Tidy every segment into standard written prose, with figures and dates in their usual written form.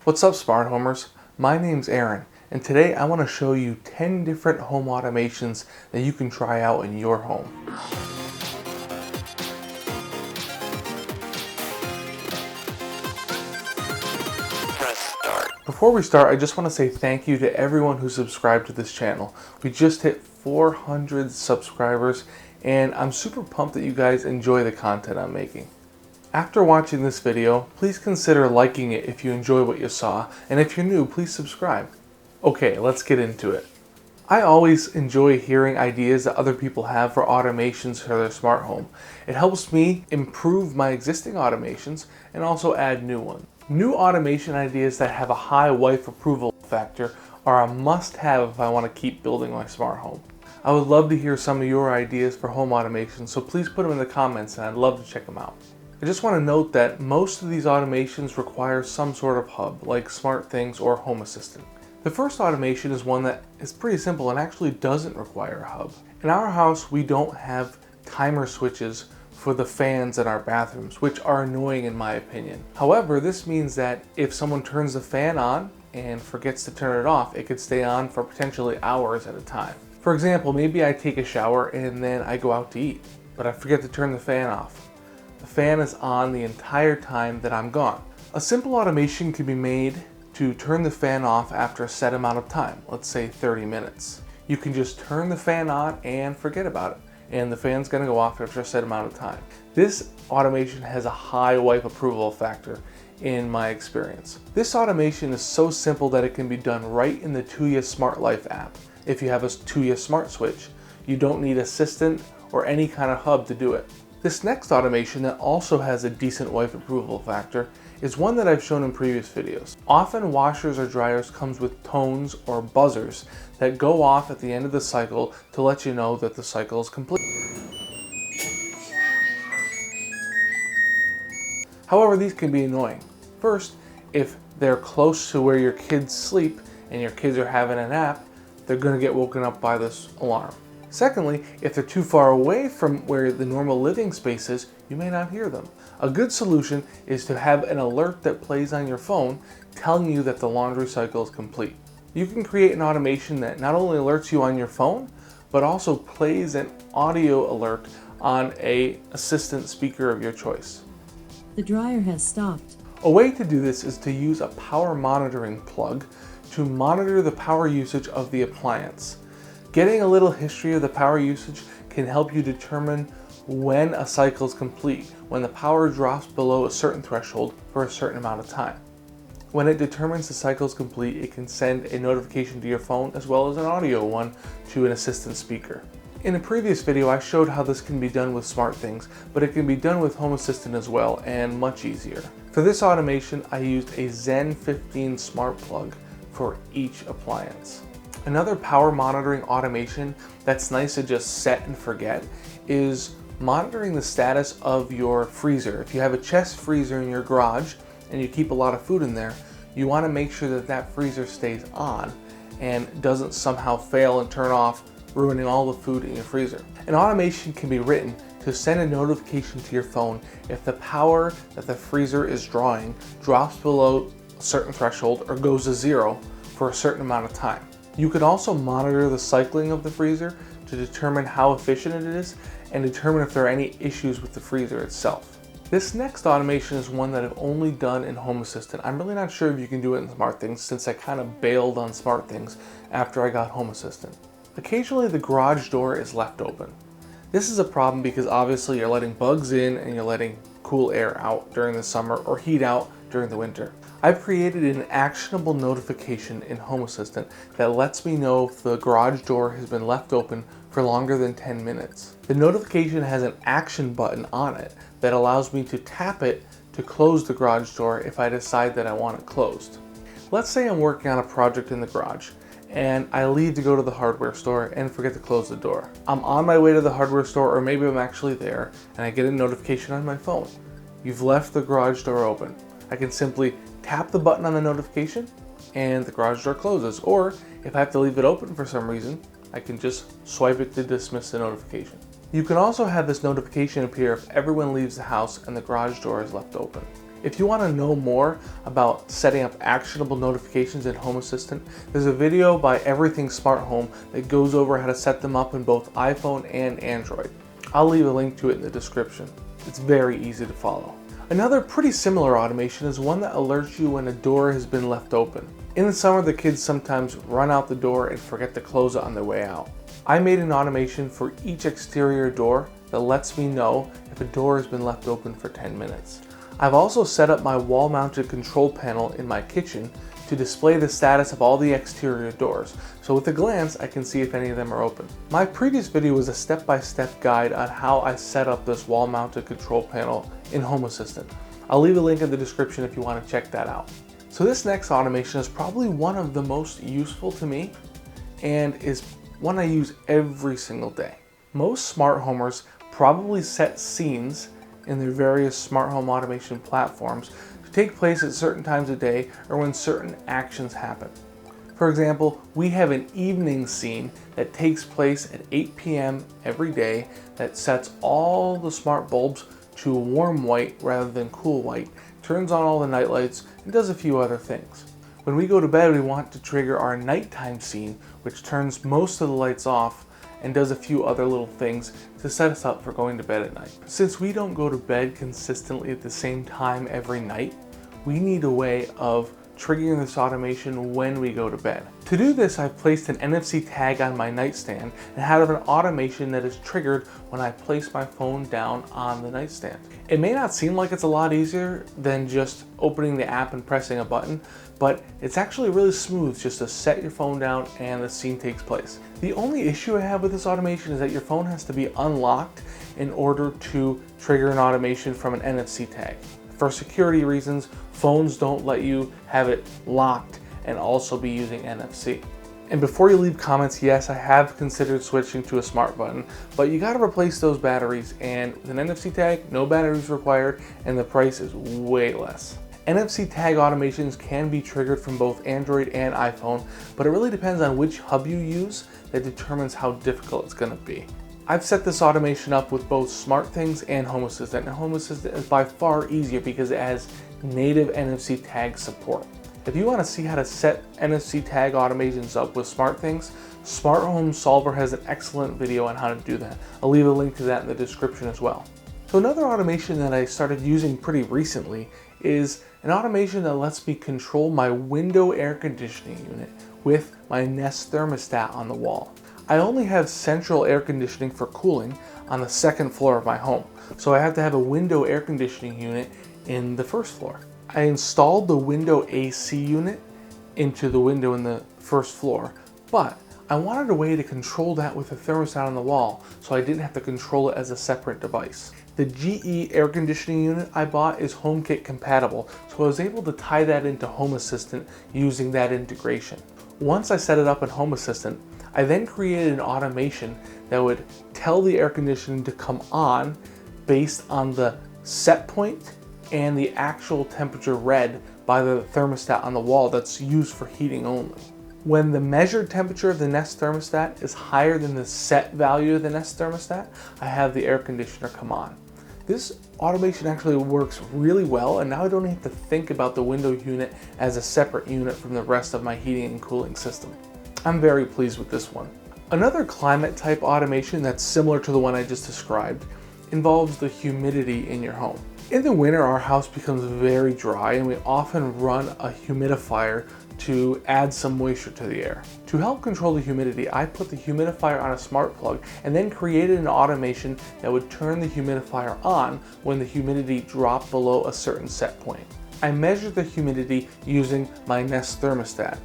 What's up, smart homers? My name's Aaron, and today I want to show you 10 different home automations that you can try out in your home. Before we start, I just want to say thank you to everyone who subscribed to this channel. We just hit 400 subscribers, and I'm super pumped that you guys enjoy the content I'm making. After watching this video, please consider liking it if you enjoy what you saw, and if you're new, please subscribe. Okay, let's get into it. I always enjoy hearing ideas that other people have for automations for their smart home. It helps me improve my existing automations and also add new ones. New automation ideas that have a high wife approval factor are a must-have if I want to keep building my smart home. I would love to hear some of your ideas for home automation, so please put them in the comments and I'd love to check them out. I just want to note that most of these automations require some sort of hub, like SmartThings or Home Assistant. The first automation is one that is pretty simple and actually doesn't require a hub. In our house, we don't have timer switches for the fans in our bathrooms, which are annoying in my opinion. However, this means that if someone turns the fan on and forgets to turn it off, it could stay on for potentially hours at a time. For example, maybe I take a shower and then I go out to eat, but I forget to turn the fan off. The fan is on the entire time that I'm gone. A simple automation can be made to turn the fan off after a set amount of time, let's say 30 minutes. You can just turn the fan on and forget about it, and the fan's gonna go off after a set amount of time. This automation has a high wife approval factor in my experience. This automation is so simple that it can be done right in the Tuya Smart Life app. If you have a Tuya Smart Switch, you don't need Assistant or any kind of hub to do it. This next automation that also has a decent wife approval factor is one that I've shown in previous videos. Often washers or dryers comes with tones or buzzers that go off at the end of the cycle to let you know that the cycle is complete. However, these can be annoying. First, if they're close to where your kids sleep and your kids are having a nap, they're gonna get woken up by this alarm. Secondly, if they're too far away from where the normal living space is, you may not hear them. A good solution is to have an alert that plays on your phone telling you that the laundry cycle is complete. You can create an automation that not only alerts you on your phone, but also plays an audio alert on an assistant speaker of your choice. The dryer has stopped. A way to do this is to use a power monitoring plug to monitor the power usage of the appliance. Getting a little history of the power usage can help you determine when a cycle is complete, when the power drops below a certain threshold for a certain amount of time. When it determines the cycle is complete, it can send a notification to your phone as well as an audio one to an assistant speaker. In a previous video, I showed how this can be done with SmartThings, but it can be done with Home Assistant as well, and much easier. For this automation, I used a Zen 15 smart plug for each appliance. Another power monitoring automation that's nice to just set and forget is monitoring the status of your freezer. If you have a chest freezer in your garage and you keep a lot of food in there, you want to make sure that that freezer stays on and doesn't somehow fail and turn off, ruining all the food in your freezer. An automation can be written to send a notification to your phone if the power that the freezer is drawing drops below a certain threshold or goes to zero for a certain amount of time. You could also monitor the cycling of the freezer to determine how efficient it is and determine if there are any issues with the freezer itself. This next automation is one that I've only done in Home Assistant. I'm really not sure if you can do it in SmartThings since I kind of bailed on SmartThings after I got Home Assistant. Occasionally the garage door is left open. This is a problem because obviously you're letting bugs in and you're letting cool air out during the summer or heat out during the winter. I've created an actionable notification in Home Assistant that lets me know if the garage door has been left open for longer than 10 minutes. The notification has an action button on it that allows me to tap it to close the garage door if I decide that I want it closed. Let's say I'm working on a project in the garage and I leave to go to the hardware store and forget to close the door. I'm on my way to the hardware store, or maybe I'm actually there, and I get a notification on my phone. You've left the garage door open. I can simply tap the button on the notification and the garage door closes. Or if I have to leave it open for some reason, I can just swipe it to dismiss the notification. You can also have this notification appear if everyone leaves the house and the garage door is left open. If you want to know more about setting up actionable notifications in Home Assistant, there's a video by Everything Smart Home that goes over how to set them up in both iPhone and Android. I'll leave a link to it in the description. It's very easy to follow. Another pretty similar automation is one that alerts you when a door has been left open. In the summer, the kids sometimes run out the door and forget to close it on their way out. I made an automation for each exterior door that lets me know if a door has been left open for 10 minutes. I've also set up my wall-mounted control panel in my kitchen to display the status of all the exterior doors, so with a glance I can see if any of them are open. My previous video was a step-by-step guide on how I set up this wall-mounted control panel in Home Assistant. I'll leave a link in the description if you want to check that out. So this next automation is probably one of the most useful to me and is one I use every single day. Most smart homers probably set scenes in their various smart home automation platforms to take place at certain times of day or when certain actions happen. For example, we have an evening scene that takes place at 8 p.m. every day that sets all the smart bulbs to warm white rather than cool white, turns on all the night lights, and does a few other things. When we go to bed, we want to trigger our nighttime scene, which turns most of the lights off and does a few other little things to set us up for going to bed at night. Since we don't go to bed consistently at the same time every night, we need a way of triggering this automation when we go to bed. To do this, I've placed an NFC tag on my nightstand and have an automation that is triggered when I place my phone down on the nightstand. It may not seem like it's a lot easier than just opening the app and pressing a button, but it's actually really smooth just to set your phone down and the scene takes place. The only issue I have with this automation is that your phone has to be unlocked in order to trigger an automation from an NFC tag. For security reasons, phones don't let you have it locked and also be using NFC. And before you leave comments, yes, I have considered switching to a smart button, but you gotta replace those batteries, and with an NFC tag, no batteries required, and the price is way less. NFC tag automations can be triggered from both Android and iPhone, but it really depends on which hub you use that determines how difficult it's gonna be. I've set this automation up with both SmartThings and Home Assistant, and Home Assistant is by far easier because it has native NFC tag support. If you want to see how to set NFC tag automations up with SmartThings, Smart Home Solver has an excellent video on how to do that. I'll leave a link to that in the description as well. So another automation that I started using pretty recently is an automation that lets me control my window air conditioning unit with my Nest thermostat on the wall. I only have central air conditioning for cooling on the second floor of my home, so I have to have a window air conditioning unit in the first floor. I installed the window AC unit into the window in the first floor, but I wanted a way to control that with a thermostat on the wall so I didn't have to control it as a separate device. The GE air conditioning unit I bought is HomeKit compatible, so I was able to tie that into Home Assistant using that integration. Once I set it up in Home Assistant, I then created an automation that would tell the air conditioning to come on based on the set point and the actual temperature read by the thermostat on the wall that's used for heating only. When the measured temperature of the Nest thermostat is higher than the set value of the Nest thermostat, I have the air conditioner come on. This automation actually works really well, and now I don't have to think about the window unit as a separate unit from the rest of my heating and cooling system. I'm very pleased with this one. Another climate type automation that's similar to the one I just described involves the humidity in your home. In the winter, our house becomes very dry and we often run a humidifier to add some moisture to the air. To help control the humidity, I put the humidifier on a smart plug and then created an automation that would turn the humidifier on when the humidity dropped below a certain set point. I measured the humidity using my Nest thermostat.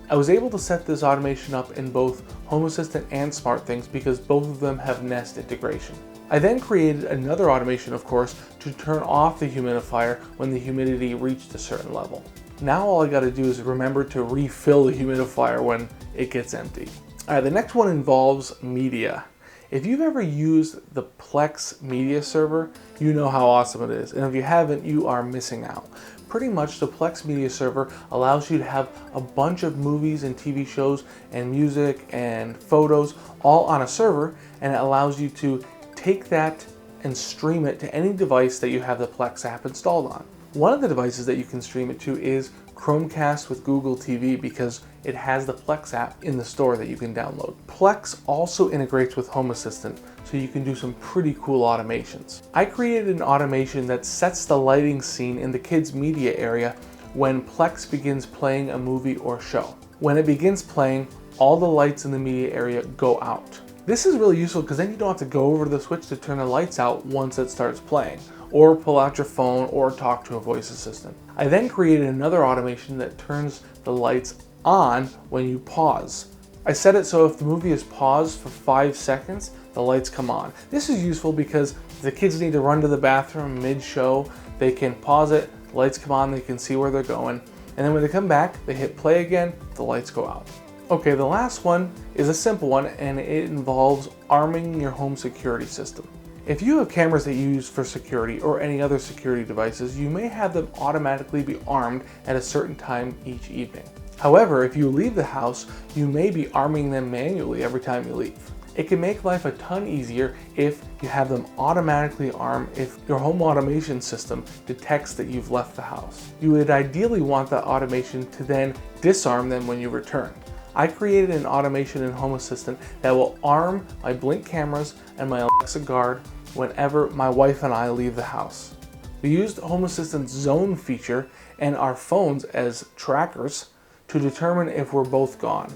I was able to set this automation up in both Home Assistant and SmartThings because both of them have Nest integration. I then created another automation, of course, to turn off the humidifier when the humidity reached a certain level. Now all I gotta do is remember to refill the humidifier when it gets empty. Alright, the next one involves media. If you've ever used the PLEX media server, you know how awesome it is. And if you haven't, you are missing out. Pretty much the PLEX media server allows you to have a bunch of movies and TV shows and music and photos all on a server, and it allows you to take that and stream it to any device that you have the PLEX app installed on. One of the devices that you can stream it to is Chromecast with Google TV because it has the PLEX app in the store that you can download. PLEX also integrates with Home Assistant, so you can do some pretty cool automations. I created an automation that sets the lighting scene in the kids' media area when PLEX begins playing a movie or show. When it begins playing, all the lights in the media area go out. This is really useful because then you don't have to go over to the switch to turn the lights out once it starts playing, or pull out your phone or talk to a voice assistant. I then created another automation that turns the lights on when you pause. I set it so if the movie is paused for 5 seconds, the lights come on. This is useful because if the kids need to run to the bathroom mid-show, they can pause it, the lights come on, they can see where they're going, and then when they come back, they hit play again, the lights go out. Okay, the last one is a simple one, and it involves arming your home security system. If you have cameras that you use for security or any other security devices, you may have them automatically be armed at a certain time each evening. However, if you leave the house, you may be arming them manually every time you leave. It can make life a ton easier if you have them automatically armed if your home automation system detects that you've left the house. You would ideally want that automation to then disarm them when you return. I created an automation in Home Assistant that will arm my Blink cameras and my Alexa Guard whenever my wife and I leave the house. We used Home Assistant's zone feature and our phones as trackers to determine if we're both gone.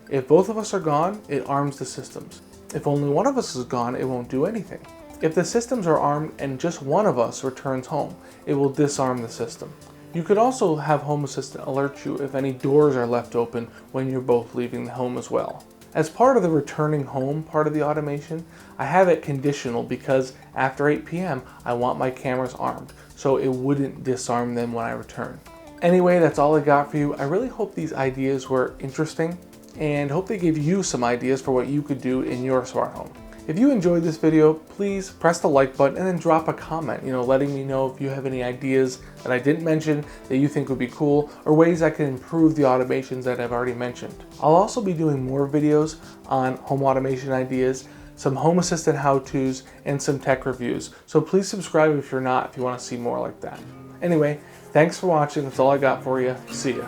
If both of us are gone, it arms the systems. If only one of us is gone, it won't do anything. If the systems are armed and just one of us returns home, it will disarm the system. You could also have Home Assistant alert you if any doors are left open when you're both leaving the home as well. As part of the returning home part of the automation, I have it conditional because after 8 p.m. I want my cameras armed, so it wouldn't disarm them when I return. Anyway, that's all I got for you. I really hope these ideas were interesting and hope they gave you some ideas for what you could do in your smart home. If you enjoyed this video, please press the like button and then drop a comment, letting me know if you have any ideas that I didn't mention that you think would be cool, or ways I can improve the automations that I've already mentioned. I'll also be doing more videos on home automation ideas, some Home Assistant how-tos, and some tech reviews. So please subscribe if you're not, if you want to see more like that. Anyway, thanks for watching. That's all I got for you. See ya.